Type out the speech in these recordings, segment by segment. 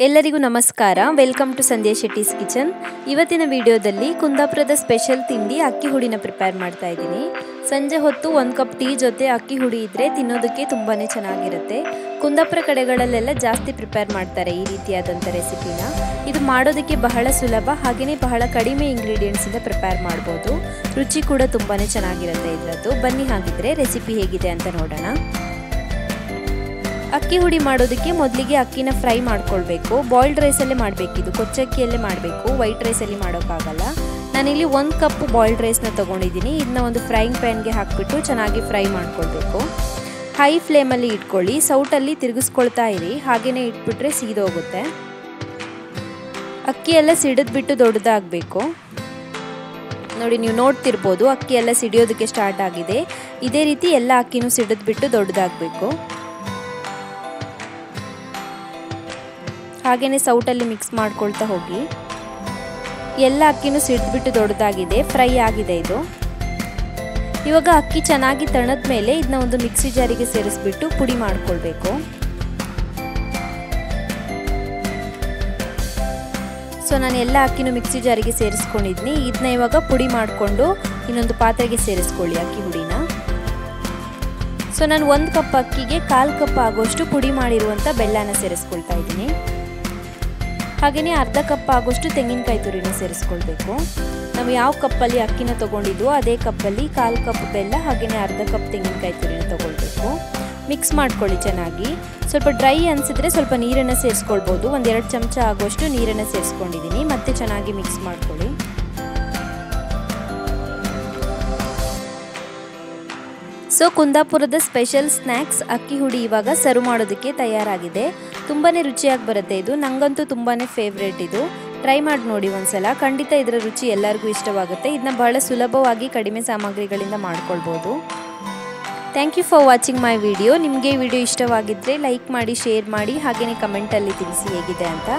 ಎಲ್ಲರಿಗೂ ನಮಸ್ಕಾರ. Welcome to Sandhya Shetty's kitchen. ಇವತ್ತಿನ ವಿಡಿಯೋದಲ್ಲಿ ಕುಂದಾಪುರದ ಸ್ಪೆಷಲ್ ತಿಂಡಿ ಅಕ್ಕಿ ಹುಡಿನ ಪ್ರಿಪೇರ್ ಮಾಡ್ತಾ ಇದ್ದೀನಿ. ಸಂಜೆ ಹೊತ್ತು 1 ಕಪ್ ಟೀ ಜೊತೆ ಅಕ್ಕಿ ಹುಡಿ ಇದ್ರೆ ತಿನ್ನೋದಕ್ಕೆ ತುಂಬಾನೇ ಚೆನ್ನಾಗಿರುತ್ತೆ. ಕುಂದಾಪುರ ಕಡೆಗಳಲ್ಲೆಲ್ಲ ಜಾಸ್ತಿ ಪ್ರಿಪೇರ್ ಮಾಡ್ತಾರೆ ಈ ರೀತಿಯಾದಂಥ ರೆಸಿಪಿನ. ಇದು ಮಾಡೋದಕ್ಕೆ ಬಹಳ ಸುಲಭ, ಹಾಗೆಯೇ ಬಹಳ ಕಡಿಮೆ ಇಂಗ್ರೀಡಿಯೆಂಟ್ಸ್ ಇಂದ ಪ್ರಿಪೇರ್ ಮಾಡ್ಬೋದು. ರುಚಿ ಕೂಡ ತುಂಬಾನೇ ಚೆನ್ನಾಗಿರುತ್ತೆ ಇದರದ್ದು. ಬನ್ನಿ ಹಾಗಿದ್ರೆ ರೆಸಿಪಿ ಹೇಗಿದೆ ಅಂತ ನೋಡೋಣ. ಅಕ್ಕಿ ಹುಡಿ ಮಾಡೋದಕ್ಕೆ ಮೊದಲಿಗೆ ಅಕ್ಕಿನ ಫ್ರೈ ಮಾಡ್ಕೊಳ್ಬೇಕು. ಬಾಯ್ಲ್ಡ್ ರೈಸಲ್ಲೇ ಮಾಡಬೇಕಿದು, ಕೊಚ್ಚಕ್ಕಿಯಲ್ಲೇ ಮಾಡಬೇಕು, ವೈಟ್ ರೈಸಲ್ಲಿ ಮಾಡೋಕ್ಕಾಗಲ್ಲ. ನಾನಿಲ್ಲಿ 1 ಕಪ್ ಬಾಯ್ಲ್ಡ್ ರೈಸ್ನ ತೊಗೊಂಡಿದ್ದೀನಿ. ಇದನ್ನ ಒಂದು ಫ್ರೈಯಿಂಗ್ ಪ್ಯಾನ್ಗೆ ಹಾಕಿಬಿಟ್ಟು ಚೆನ್ನಾಗಿ ಫ್ರೈ ಮಾಡ್ಕೊಳ್ಬೇಕು. ಹೈ ಫ್ಲೇಮಲ್ಲಿ ಇಟ್ಕೊಳ್ಳಿ, ಸೌಟಲ್ಲಿ ತಿರುಗಿಸ್ಕೊಳ್ತಾ ಇರಿ, ಹಾಗೆಯೇ ಇಟ್ಬಿಟ್ರೆ ಸೀದೋಗುತ್ತೆ. ಅಕ್ಕಿ ಎಲ್ಲ ಸಿಡಿದ್ಬಿಟ್ಟು ದೊಡ್ಡದಾಗಬೇಕು. ನೋಡಿ, ನೀವು ನೋಡ್ತಿರ್ಬೋದು ಅಕ್ಕಿ ಎಲ್ಲ ಸಿಡಿಯೋದಕ್ಕೆ ಸ್ಟಾರ್ಟ್ ಆಗಿದೆ. ಇದೇ ರೀತಿ ಎಲ್ಲ ಅಕ್ಕಿನೂ ಸಿಡಿದ್ಬಿಟ್ಟು ದೊಡ್ಡದಾಗಬೇಕು. ಹಾಗೆಯೇ ಸೌಟಲ್ಲಿ ಮಿಕ್ಸ್ ಮಾಡ್ಕೊಳ್ತಾ ಹೋಗಿ. ಎಲ್ಲ ಅಕ್ಕಿನೂ ಸಿಡಿದ್ಬಿಟ್ಟು ದೊಡ್ಡದಾಗಿದೆ, ಫ್ರೈ ಆಗಿದೆ ಇದು. ಇವಾಗ ಅಕ್ಕಿ ಚೆನ್ನಾಗಿ ತಣದ ಮೇಲೆ ಇದನ್ನ ಒಂದು ಮಿಕ್ಸಿ ಜಾರಿಗೆ ಸೇರಿಸ್ಬಿಟ್ಟು ಪುಡಿ ಮಾಡ್ಕೊಳ್ಬೇಕು. ಸೊ ನಾನು ಎಲ್ಲ ಅಕ್ಕಿನೂ ಮಿಕ್ಸಿ ಜಾರಿಗೆ ಸೇರಿಸ್ಕೊಂಡಿದ್ದೀನಿ. ಇದನ್ನ ಇವಾಗ ಪುಡಿ ಮಾಡಿಕೊಂಡು ಇನ್ನೊಂದು ಪಾತ್ರೆಗೆ ಸೇರಿಸ್ಕೊಳ್ಳಿ ಅಕ್ಕಿ ಹುಡಿನ. ಸೊ ನಾನು 1 ಕಪ್ ಅಕ್ಕಿಗೆ 1/4 ಕಪ್ ಆಗೋಷ್ಟು ಪುಡಿ ಮಾಡಿರುವಂಥ ಬೆಲ್ಲನ ಸೇರಿಸ್ಕೊಳ್ತಾ ಇದ್ದೀನಿ. ಹಾಗೆಯೇ ಅರ್ಧ ಕಪ್ ಆಗೋಷ್ಟು ತೆಂಗಿನಕಾಯಿ ತುರಿನ ಸೇರಿಸ್ಕೊಳ್ಬೇಕು. ನಾವು ಯಾವ ಕಪ್ಪಲ್ಲಿ ಅಕ್ಕಿನ ತೊಗೊಂಡಿದ್ವೋ ಅದೇ ಕಪ್ಪಲ್ಲಿ 1/4 ಕಪ್ ಬೆಲ್ಲ, ಹಾಗೆಯೇ ಅರ್ಧ ಕಪ್ ತೆಂಗಿನಕಾಯಿ ತುರಿನ ತೊಗೊಳ್ಬೇಕು. ಮಿಕ್ಸ್ ಮಾಡ್ಕೊಳ್ಳಿ ಚೆನ್ನಾಗಿ. ಸ್ವಲ್ಪ ಡ್ರೈ ಅನಿಸಿದ್ರೆ ಸ್ವಲ್ಪ ನೀರನ್ನು ಸೇರಿಸ್ಕೊಳ್ಬೋದು. 1-2 ಚಮಚ ಆಗೋಷ್ಟು ನೀರನ್ನು ಸೇರಿಸ್ಕೊಂಡಿದ್ದೀನಿ. ಮತ್ತೆ ಚೆನ್ನಾಗಿ ಮಿಕ್ಸ್ ಮಾಡ್ಕೊಳ್ಳಿ. ಸೊ ಕುಂದಾಪುರದ ಸ್ಪೆಷಲ್ ಸ್ನ್ಯಾಕ್ಸ್ ಅಕ್ಕಿ ಹುಡಿ ಇವಾಗ ಸರ್ವ್ ಮಾಡೋದಕ್ಕೆ ತಯಾರಾಗಿದೆ. ತುಂಬಾ ರುಚಿಯಾಗಿ ಬರುತ್ತೆ ಇದು. ನನಗಂತೂ ತುಂಬಾ ಫೇವ್ರೇಟ್ ಇದು. ಟ್ರೈ ಮಾಡಿ ನೋಡಿ ಒಂದ್ಸಲ, ಖಂಡಿತ ಇದರ ರುಚಿ ಎಲ್ಲರಿಗೂ ಇಷ್ಟವಾಗುತ್ತೆ. ಇದನ್ನ ಬಹಳ ಸುಲಭವಾಗಿ ಕಡಿಮೆ ಸಾಮಗ್ರಿಗಳಿಂದ ಮಾಡ್ಕೊಳ್ಬೋದು. Thank you for watching my video. ನಿಮಗೆ ಈ ವಿಡಿಯೋ ಇಷ್ಟವಾಗಿದ್ದರೆ ಲೈಕ್ ಮಾಡಿ, ಶೇರ್ ಮಾಡಿ, ಹಾಗೆಯೇ ಕಮೆಂಟಲ್ಲಿ ತಿಳಿಸಿ ಹೇಗಿದೆ ಅಂತ.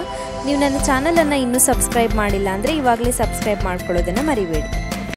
ನೀವು ನನ್ನ ಚಾನಲನ್ನು ಇನ್ನೂ ಸಬ್ಸ್ಕ್ರೈಬ್ ಮಾಡಿಲ್ಲ ಅಂದರೆ ಇವಾಗಲೇ ಸಬ್ಸ್ಕ್ರೈಬ್ ಮಾಡ್ಕೊಳ್ಳೋದನ್ನು ಮರಿಬೇಡಿ.